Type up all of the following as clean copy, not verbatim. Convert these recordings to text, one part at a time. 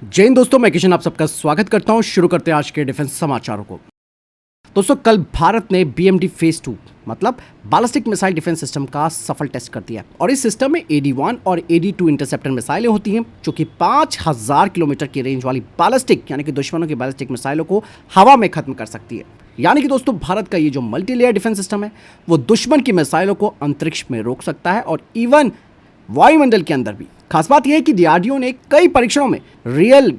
जय हिंद दोस्तों, मैं किशन आप सबका स्वागत करता हूं। शुरू करते हैं आज के डिफेंस समाचारों को। दोस्तों, कल भारत ने BMD फेज 2 मतलब बैलिस्टिक मिसाइल डिफेंस सिस्टम का सफल टेस्ट कर दिया और इस सिस्टम में AD-1 और AD-2 इंटरसेप्टर मिसाइलें होती हैं जो कि 5000 किलोमीटर की रेंज वाली बैलिस्टिक यानी कि दुश्मनों की बैलिस्टिक मिसाइलों को हवा में खत्म कर सकती है। यानी कि दोस्तों, भारत का ये जो मल्टी लेयर डिफेंस सिस्टम है वो दुश्मन की मिसाइलों को अंतरिक्ष में रोक सकता है और इवन वायुमंडल के अंदर भी। खास बात यह है कि DRDO ने कई परीक्षणों में रियल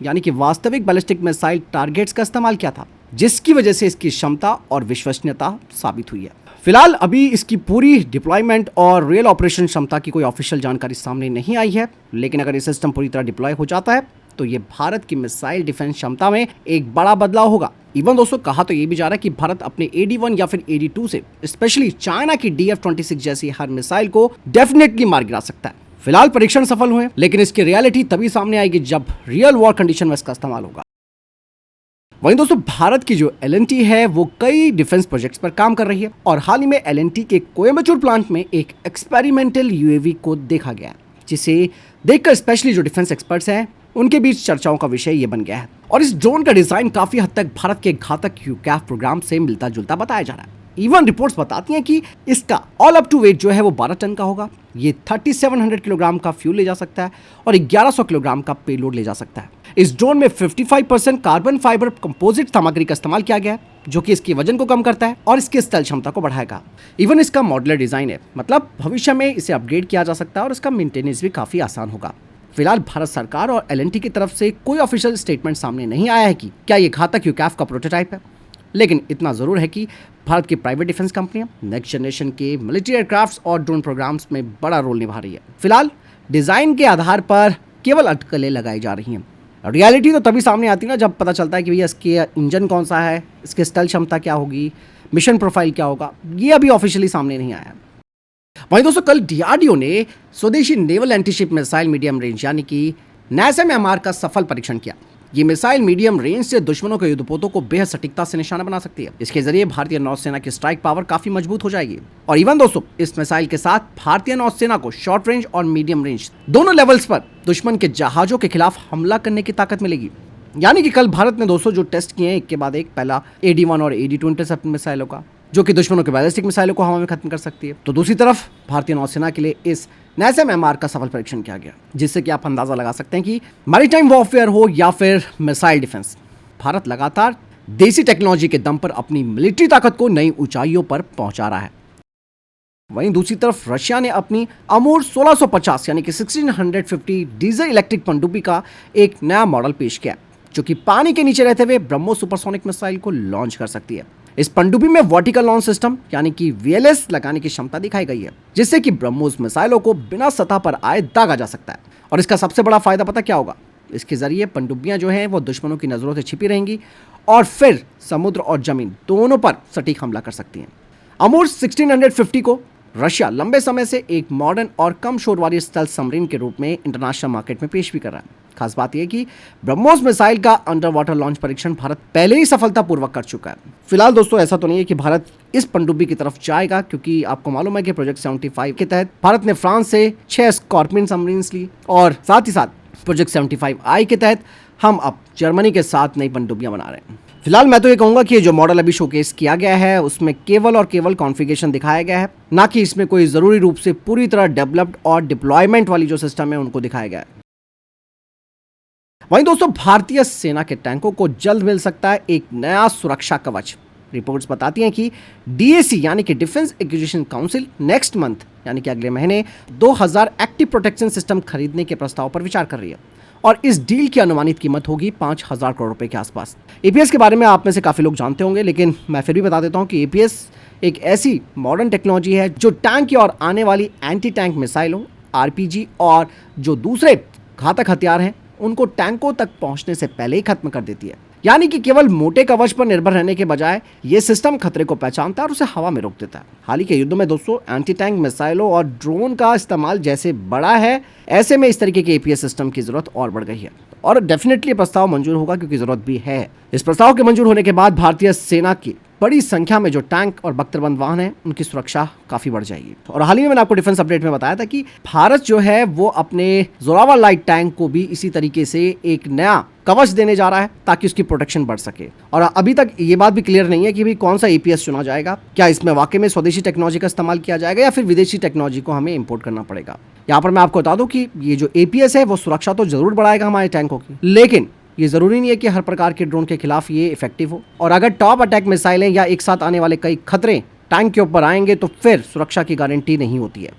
यानी कि वास्तविक बैलिस्टिक मिसाइल टारगेट्स का इस्तेमाल किया था, जिसकी वजह से इसकी क्षमता और विश्वसनीयता साबित हुई है। फिलहाल अभी इसकी पूरी डिप्लॉयमेंट और रियल ऑपरेशन क्षमता की कोई ऑफिशियल जानकारी सामने नहीं आई है, लेकिन अगर ये सिस्टम पूरी तरह डिप्लॉय हो जाता है तो ये भारत की मिसाइल डिफेंस क्षमता में एक बड़ा बदलाव होगा। इवन दोस्तों, कहा तो ये भी जा रहा है कि भारत अपने AD-1 या फिर AD-2 से स्पेशली चाइना की DF-26 जैसी हर मिसाइल को डेफिनेटली मार गिरा सकता है। फिलहाल परीक्षण सफल हुए, लेकिन इसकी रियलिटी तभी सामने आएगी जब रियल वॉर कंडीशन में इसका इस्तेमाल होगा। वहीं दोस्तों, भारत की जो L&T है वो कई डिफेंस प्रोजेक्ट्स पर काम कर रही है और हाल ही में L&T के कोयम्बटूर प्लांट में एक एक्सपेरिमेंटल UAV को देखा गया, जिसे देखकर स्पेशली जो डिफेंस एक्सपर्ट्स हैं उनके बीच चर्चाओं का विषय ये बन गया है। और इस ड्रोन का डिजाइन काफी हद तक भारत के घातक UCAV प्रोग्राम से मिलता जुलता बताया जा रहा है। इवन रिपोर्ट्स बताती हैं कि इसका ऑल अप टू वेट जो है वो 12 टन का होगा। ये 3700 किलोग्राम का फ्यूल ले जा सकता है और 1100 किलोग्राम का पेलोड ले जा सकता है। इस ड्रोन में 55% कार्बन फाइबर कंपोजिट सामग्री का इस्तेमाल किया गया है, जो कि इसके वजन को कम करता है और इसकी स्टेल्थ क्षमता को बढ़ाएगा। इवन इसका मॉड्यूलर डिजाइन है, मतलब भविष्य में इसे अपग्रेड किया जा सकता है और इसका मेंटेनेंस भी काफी आसान होगा। फिलहाल भारत सरकार और L&T की तरफ से कोई ऑफिशियल स्टेटमेंट सामने नहीं आया है कि क्या ये घातक UCAV का प्रोटोटाइप है, लेकिन इतना जरूर है कि भारत की प्राइवेट डिफेंस कंपनियां नेक्स्ट जनरेशन के मिलिट्री एयरक्राफ्ट्स और ड्रोन प्रोग्राम्स में बड़ा रोल निभा रही है। फिलहाल डिजाइन के आधार पर केवल अटकलें लगाई जा रही हैं। रियलिटी तो तभी सामने आती है ना जब पता चलता है कि भैया इसके इंजन कौन सा है, इसकी स्टेल्थ क्षमता क्या होगी, मिशन प्रोफाइल क्या होगा। ये अभी ऑफिशियली सामने नहीं आया। वहीं दोस्तों, कल DRDO ने स्वदेशी naval antiship missile medium range यानी कि NASAMS-MR का सफल परीक्षण किया। ये मिसाइल मीडियम रेंज से दुश्मनों के युद्धपोतों को बेहद सटीकता से निशाना बना सकती है। इसके जरिए भारतीय नौसेना की स्ट्राइक पावर काफी मजबूत हो जाएगी। और इवन दोस्तों, इस मिसाइल के साथ भारतीय नौसेना को शॉर्ट रेंज और मीडियम रेंज दोनों लेवल्स पर दुश्मन के जहाजों के खिलाफ हमला करने की ताकत मिलेगी। यानी कि कल भारत ने दोस्तों जो टेस्ट किए हैं एक के बाद एक, पहला AD-1 और AD-2 इंटरसेप्टर मिसाइलों का, जो कि दुश्मनों के बैलिस्टिक मिसाइलों को हवा में खत्म कर सकती है, तो दूसरी तरफ भारतीय नौसेना के लिए इस NASAMS-MR का सफल परीक्षण किया गया, जिससे कि आप अंदाजा लगा सकते हैं कि मैरीटाइम वॉरफेयर हो या फिर मिसाइल डिफेंस, भारत लगातार देसी टेक्नोलॉजी के दम पर अपनी मिलिट्री ताकत को नई ऊंचाइयों पर पहुंचा रहा है। वहीं दूसरी तरफ रशिया ने अपनी अमूर 1650 यानी कि 1650 डीजल इलेक्ट्रिक पनडुब्बी का एक नया मॉडल पेश किया, जो कि पानी के नीचे रहते हुए ब्रह्मोस सुपरसोनिक मिसाइल को लॉन्च कर सकती है। इस पनडुब्बी में वर्टिकल लॉन्च सिस्टम यानी कि VLS लगाने की क्षमता दिखाई गई है, जिससे कि ब्रह्मोस मिसाइलों को बिना सतह पर आए दागा जा सकता है। और इसका सबसे बड़ा फायदा पता क्या होगा? इसके जरिए पनडुब्बियां जो हैं वो दुश्मनों की नजरों से छिपी रहेंगी और फिर समुद्र और जमीन दोनों पर सटीक हमला कर सकती हैं। अमूर 1650 को रशिया लंबे समय से एक मॉडर्न और कम शोर वाली स्टेल्थ सबमरीन के रूप में इंटरनेशनल मार्केट में पेश भी कर रहा है। खास बात यह कि ब्रह्मोस मिसाइल का अंडर वाटर लॉन्च परीक्षण भारत पहले ही सफलतापूर्वक कर चुका है। फिलहाल दोस्तों, ऐसा तो नहीं है कि भारत इस पनडुब्बी की तरफ जाएगा, क्योंकि आपको मालूम है कि प्रोजेक्ट 75 के तहत भारत ने फ्रांस से 6 स्कॉर्पियन सबमरीन्स ली और साथ ही साथ प्रोजेक्ट 75I के तहत हम अब जर्मनी के साथ नई पनडुब्बियां बना रहे हैं। फिलहाल मैं तो ये कहूंगा कि ये जो मॉडल अभी शोकेस किया गया है उसमें केवल और केवल कॉन्फ़िगरेशन दिखाया गया है, ना कि इसमें कोई जरूरी रूप से पूरी तरह डेवलप्ड और डिप्लॉयमेंट वाली जो सिस्टम है उनको दिखाया गया है। वहीं दोस्तों, भारतीय सेना के टैंकों को जल्द मिल सकता है एक नया सुरक्षा कवच। रिपोर्ट्स बताती हैं कि DAC यानी कि defence acquisition council next month यानी कि अगले महीने 2000 एक्टिव प्रोटेक्शन सिस्टम खरीदने के प्रस्ताव पर विचार कर रही है और इस डील की अनुमानित कीमत होगी 5000 करोड़ रुपए के आसपास। APS के बारे में आप में से काफी लोग जानते होंगे, लेकिन मैं फिर भी बता देता हूं कि APS एक ऐसी मॉडर्न टेक्नोलॉजी है जो टैंक की और आने वाली एंटी टैंक मिसाइलों, RPG और जो दूसरे घातक हथियार हैं उनको टैंकों तक पहुंचने से पहले ही खत्म कर देती है। यानी कि केवल मोटे कवच पर निर्भर रहने के बजाय ये सिस्टम खतरे को पहचानता है और उसे हवा में रोक देता है। हाल ही के युद्धों में दोस्तों एंटी टैंक मिसाइलों और ड्रोन का इस्तेमाल जैसे बढ़ा है, ऐसे में इस तरीके के APS सिस्टम की जरूरत और बढ़ गई है और डेफिनेटली प्रस्ताव मंजूर होगा, क्योंकि जरूरत भी है। इस प्रस्ताव के मंजूर होने के बाद भारतीय सेना की बड़ी संख्या में जो टैंक और बख्तरबंद वाहन हैं उनकी सुरक्षा काफी बढ़ जाएगी। और हाल ही में मैंने आपको डिफेंस अपडेट में बताया था कि भारत जो है वो अपने जोरावर लाइट टैंक को भी इसी तरीके से एक नया कवच देने जा रहा है ताकि उसकी प्रोटेक्शन बढ़ सके। और अभी तक ये बात भी क्लियर नहीं है कि भाई कौन सा एपीएस चुना जाएगा, क्या इसमें वाकई में स्वदेशी टेक्नोलॉजी का इस्तेमाल किया जाएगा या फिर विदेशी टेक्नोलॉजी को हमें इंपोर्ट करना पड़ेगा। यहाँ पर मैं आपको बता दूं कि ये जो एपीएस है वो सुरक्षा तो जरूर बढ़ाएगा हमारे टैंकों की, लेकिन ये जरूरी नहीं है कि हर प्रकार के ड्रोन के खिलाफ ये इफेक्टिव हो। और अगर टॉप अटैक मिसाइलें या एक साथ आने वाले कई खतरे टैंक के ऊपर आएंगे तो फिर सुरक्षा की गारंटी नहीं होती है।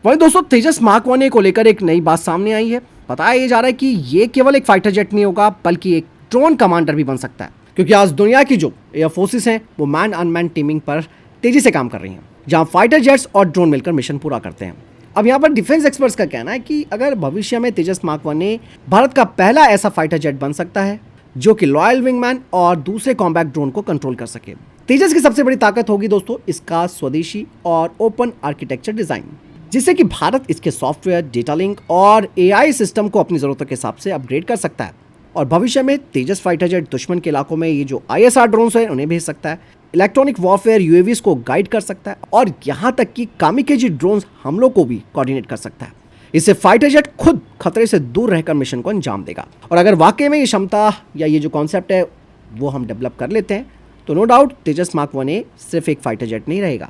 वहीं दोस्तों तेजस मार्क 1 को लेकर एक नई बात सामने आई है। बताया ये जा रहा है कि ये केवल एक फाइटर जेट नहीं होगा बल्कि एक ड्रोन कमांडर भी बन सकता है, क्योंकि आज दुनिया की जो एयर फोर्सेस हैं वो मैन अनमैन टीमिंग पर तेजी से काम कर रही हैं, जहां फाइटर जेट्स और ड्रोन मिलकर मिशन पूरा करते हैं। अब यहाँ पर डिफेंस एक्सपर्ट्स का कहना है कि अगर भविष्य में तेजस मार्क 1 भारत का पहला ऐसा फाइटर जेट बन सकता है जो कि लॉयल विंगमैन और दूसरे कॉम्बैट ड्रोन को कंट्रोल कर सके। तेजस की सबसे बड़ी ताकत होगी दोस्तों इसका स्वदेशी और ओपन आर्किटेक्चर डिजाइन, जिससे कि भारत इसके सॉफ्टवेयर, डेटा लिंक और एआई सिस्टम को अपनी जरूरतों के हिसाब से अपग्रेड कर सकता है। और भविष्य में तेजस फाइटर जेट दुश्मन के इलाकों में ये जो आईएसआर ड्रोन्स हैं उन्हें भेज सकता है, इलेक्ट्रॉनिक वॉरफेयर यूएवीज को गाइड कर सकता है और यहाँ तक कि कामिकेजी ड्रोन्स हमलों को भी कोऑर्डिनेट कर सकता है। इससे फाइटर जेट खुद खतरे से दूर रहकर मिशन को अंजाम देगा। और अगर वाकई में ये क्षमता या ये जो कॉन्सेप्ट है वो हम डेवलप कर लेते हैं तो नो डाउट तेजस मार्क 1 सिर्फ एक फाइटर जेट नहीं रहेगा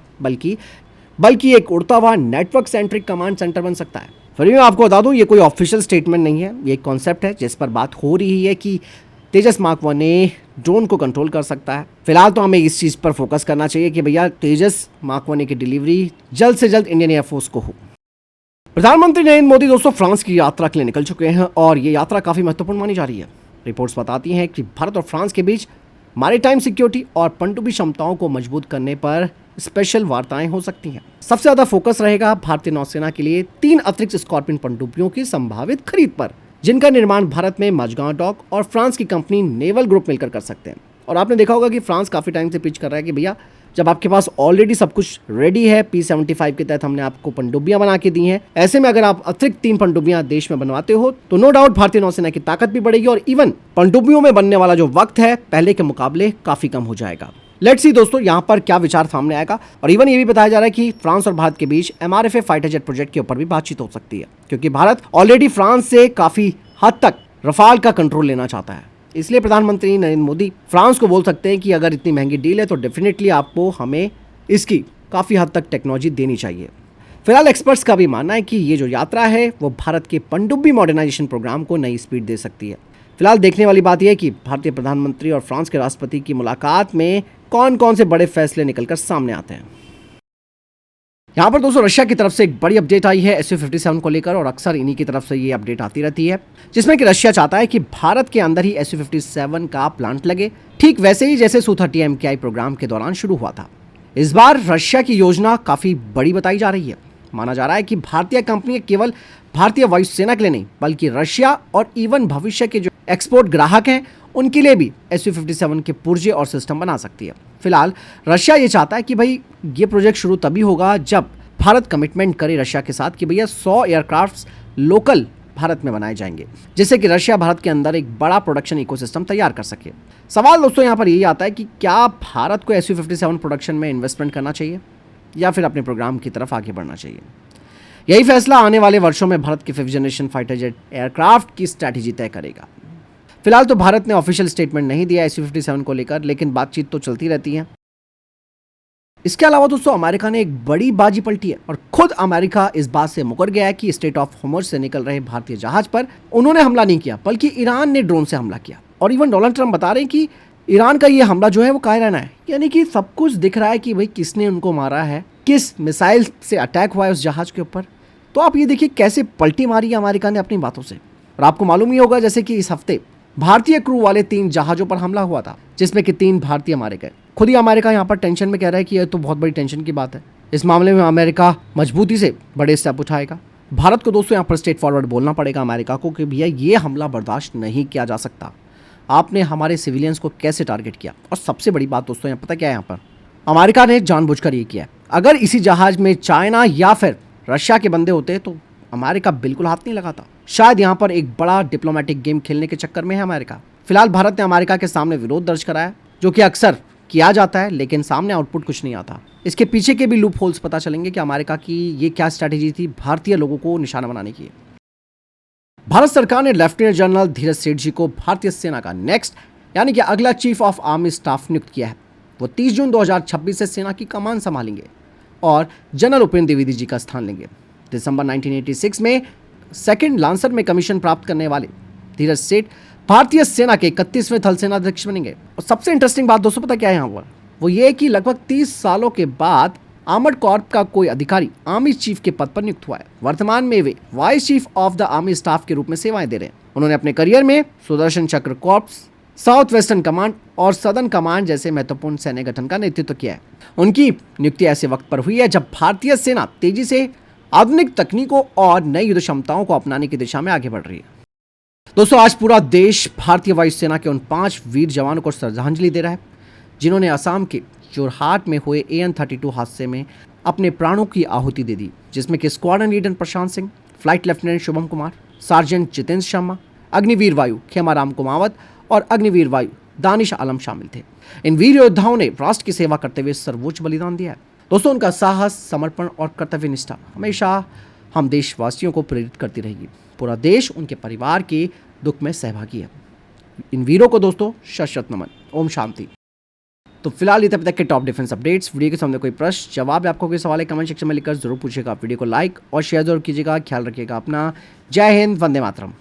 बल्कि एक उड़ता हुआ नेटवर्क सेंट्रिक कमांड सेंटर बन सकता है। फिर मैं आपको बता दूं ये कोई ऑफिशियल स्टेटमेंट नहीं है, ये एक कॉन्सेप्ट है जिस पर बात हो रही है कि तेजस मार्क 1 ड्रोन को कंट्रोल कर सकता है। फिलहाल तो हमें इस चीज़ पर फोकस करना चाहिए कि भैया तेजस मार्क 1 की डिलीवरी जल्द से जल्द इंडियन एयरफोर्स को हो। प्रधानमंत्री नरेंद्र मोदी दोस्तों फ्रांस की यात्रा के लिए निकल चुके हैं और ये यात्रा काफ़ी महत्वपूर्ण मानी जा रही है। रिपोर्ट्स बताती हैं कि भारत और फ्रांस के बीच मैरीटाइम सिक्योरिटी और पनडुब्बी क्षमताओं को मजबूत करने पर स्पेशल वार्ताएं हो सकती हैं। सबसे ज्यादा फोकस रहेगा भारतीय नौसेना के लिए 3 अतिरिक्त स्कॉर्पियन पनडुब्बियों की संभावित खरीद पर, जिनका निर्माण भारत में मजगांव डॉक और फ्रांस की कंपनी नेवल ग्रुप मिलकर कर सकते हैं। और आपने देखा होगा कि फ्रांस काफी टाइम से पिच कर रहा है कि भैया जब आपके पास ऑलरेडी सब कुछ रेडी है, P-75 के तहत हमने आपको पनडुब्बियां बना के दी हैं, ऐसे में अगर आप अतिरिक्त 3 पनडुब्बियां देश में बनवाते हो तो नो डाउट भारतीय नौसेना की ताकत भी बढ़ेगी और इवन पनडुब्बियों में बनने वाला जो वक्त है पहले के मुकाबले काफी कम हो जाएगा। लेट्स सी दोस्तों यहाँ पर क्या विचार सामने आएगा। और इवन ये भी बताया जा रहा है कि फ्रांस और भारत के बीच MRFA फाइटर जेट प्रोजेक्ट के ऊपर भी बातचीत हो सकती है, क्योंकि भारत ऑलरेडी फ्रांस से काफी हद तक रफाल का कंट्रोल लेना चाहता है। इसलिए प्रधानमंत्री नरेंद्र मोदी फ्रांस को बोल सकते हैं कि अगर इतनी महंगी डील है तो डेफिनेटली आपको हमें इसकी काफ़ी हद तक टेक्नोलॉजी देनी चाहिए। फिलहाल एक्सपर्ट्स का भी मानना है कि ये जो यात्रा है वो भारत के पनडुब्बी मॉडर्नाइजेशन प्रोग्राम को नई स्पीड दे सकती है। फिलहाल देखने वाली बात यह है कि भारतीय प्रधानमंत्री और फ्रांस के राष्ट्रपति की मुलाकात में कौन कौन से बड़े फैसले निकलकर सामने आते हैं। यहाँ पर दोस्तों रशिया की तरफ से एक बड़ी अपडेट आई है Su-57 को लेकर और अक्सर इन्हीं की तरफ से ये अपडेट आती रहती है, जिसमें कि रशिया चाहता है कि भारत के अंदर ही Su-57 का प्लांट लगे, ठीक वैसे ही जैसे Su-30 MKI प्रोग्राम के दौरान शुरू हुआ था। इस बार रशिया की योजना काफी बड़ी बताई जा रही है। माना जा रहा है कि भारतीय कंपनी केवल भारतीय वायुसेना के लिए नहीं बल्कि रशिया और इवन भविष्य के जो एक्सपोर्ट ग्राहक हैं उनके लिए भी Su-57 के पुर्जे और सिस्टम बना सकती है। फिलहाल रशिया ये चाहता है कि भाई ये प्रोजेक्ट शुरू तभी होगा जब भारत कमिटमेंट करे रशिया के साथ कि भैया 100 एयरक्राफ्ट्स लोकल भारत में बनाए जाएंगे, जिससे कि रशिया भारत के अंदर एक बड़ा प्रोडक्शन इकोसिस्टम तैयार कर सके। सवाल दोस्तों यहाँ पर यही आता है कि क्या भारत को Su-57 प्रोडक्शन में इन्वेस्टमेंट करना चाहिए या फिर अपने प्रोग्राम की तरफ आगे बढ़ना चाहिए। यही फैसला आने वाले वर्षों में भारत के 5th generation fighter jet aircraft की स्ट्रैटेजी तय करेगा। फिलहाल तो भारत ने ऑफिशियल स्टेटमेंट नहीं दिया Su-57 को लेकर, लेकिन बातचीत तो चलती रहती है। इसके अलावा दोस्तों अमेरिका ने एक बड़ी बाजी पलटी है और खुद अमेरिका इस बात से मुकर गया है कि स्टेट ऑफ होर्मुज़ से निकल रहे भारतीय जहाज पर उन्होंने हमला नहीं किया बल्कि ईरान ने ड्रोन से हमला किया। और इवन डोनाल्ड ट्रंप बता रहे हैं कि ईरान का ये हमला जो है वो कायराना है, यानी कि सब कुछ दिख रहा है कि भाई किसने उनको मारा है, किस मिसाइल से अटैक हुआ है उस जहाज के ऊपर। तो आप ये देखिए कैसे पलटी मारी है अमेरिका ने अपनी बातों से। और आपको मालूम ही होगा जैसे कि इस हफ्ते भारतीय क्रू वाले 3 जहाजों पर हमला हुआ था, जिसमें कि 3 भारतीय मारे गए। खुद ही अमेरिका यहाँ पर टेंशन में कह रहा है कि यह तो बहुत बड़ी टेंशन की बात है। इस मामले में अमेरिका मजबूती से बड़े स्टेप उठाएगा। भारत को दोस्तों यहाँ पर स्ट्रेट फॉरवर्ड बोलना पड़ेगा अमेरिका को कि भैया ये हमला बर्दाश्त नहीं किया जा सकता। आपने हमारे सिविलियंस को कैसे टारगेट किया। और सबसे बड़ी बात दोस्तों यहाँ पता क्या है, यहाँ पर अमेरिका ने जानबूझकर ये किया है। अगर इसी जहाज में चाइना या फिर रशिया के बंदे होते तो अमेरिका बिल्कुल हाथ नहीं लगाता। शायद यहाँ पर एक बड़ा डिप्लोमेटिक गेम खेलने के चक्कर में है अमेरिका। फिलहाल भारत ने अमेरिका के सामने विरोध दर्ज कराया, जो कि अक्सर किया जाता है, लेकिन सामने आउटपुट कुछ नहीं आता। इसके पीछे के भी लूप होल्स पता चलेंगे कि अमेरिका की ये क्या स्ट्रैटेजी थी भारतीय लोगों को निशाना बनाने की। भारत सरकार ने लेफ्टिनेंट जनरल धीरज सेठ जी को भारतीय सेना का नेक्स्ट यानी कि अगला चीफ ऑफ आर्मी स्टाफ नियुक्त किया है। वो 30 जून 2026 से सेना की कमान संभालेंगे और जनरल उपेंद्र द्विवेदी जी का स्थान लेंगे। दिसंबर 1986 में सेकंड लांसर में कमीशन प्राप्त करने वाले धीरज सेठ भारतीय सेना के 31वें थल सेनाध्यक्ष बनेंगे। और सबसे इंटरेस्टिंग बात दोस्तों पता क्या है यहाँ पर, वो ये कि लगभग 30 सालों के बाद आर्मर्ड कॉर्प का कोई अधिकारी आर्मी चीफ के पद पर नियुक्त हुआ है। वर्तमान में वे vice chief of the army staff के रूप में सेवाएं दे रहे हैं। उन्होंने अपने करियर में सुदर्शन चक्र कॉर्प्स, साउथ वेस्टर्न कमांड और सदर्न कमांड जैसे महत्वपूर्ण सैन्य गठन का नेतृत्व किया है। उनकी नियुक्ति ऐसे वक्त पर हुई है जब भारतीय सेना तेजी से आधुनिक तकनीकों और नई युद्ध क्षमताओं को अपनाने की दिशा में आगे बढ़ रही है। दोस्तों, आज पूरा देश भारतीय वायुसेना के उन 5 वीर जवानों को श्रद्धांजलि दे रहा है जिन्होंने असम के जोरहाट में हुए AN-32 हादसे में अपने प्राणों की आहुति दे दी, जिसमें कि squadron leader Prashant Singh, flight lieutenant Shubham Kumar, sergeant Jitendra Sharma, Agniveer Vayu Khemaram Kumawat और अग्निवीर वायु दानिश आलम शामिल थे। इन वीर योद्धाओं ने राष्ट्र की सेवा करते हुए सर्वोच्च बलिदान दिया है। दोस्तों, उनका साहस, समर्पण और कर्तव्य निष्ठा हमेशा हम देशवासियों को प्रेरित करती रहेगी। पूरा देश उनके परिवार के दुख में सहभागी है। इन वीरों को दोस्तों शत नमन। ओम शांति। तो फिलहाल ये तब तक के टॉप डिफेंस अपडेट्स। वीडियो के सामने कोई प्रश्न जवाब आपको कोई सवाल है कमेंट सेक्शन में लिखकर जरूर पूछिएगा। वीडियो को लाइक और शेयर जरूर कीजिएगा। ख्याल रखिएगा अपना। जय हिंद, वंदे मातरम।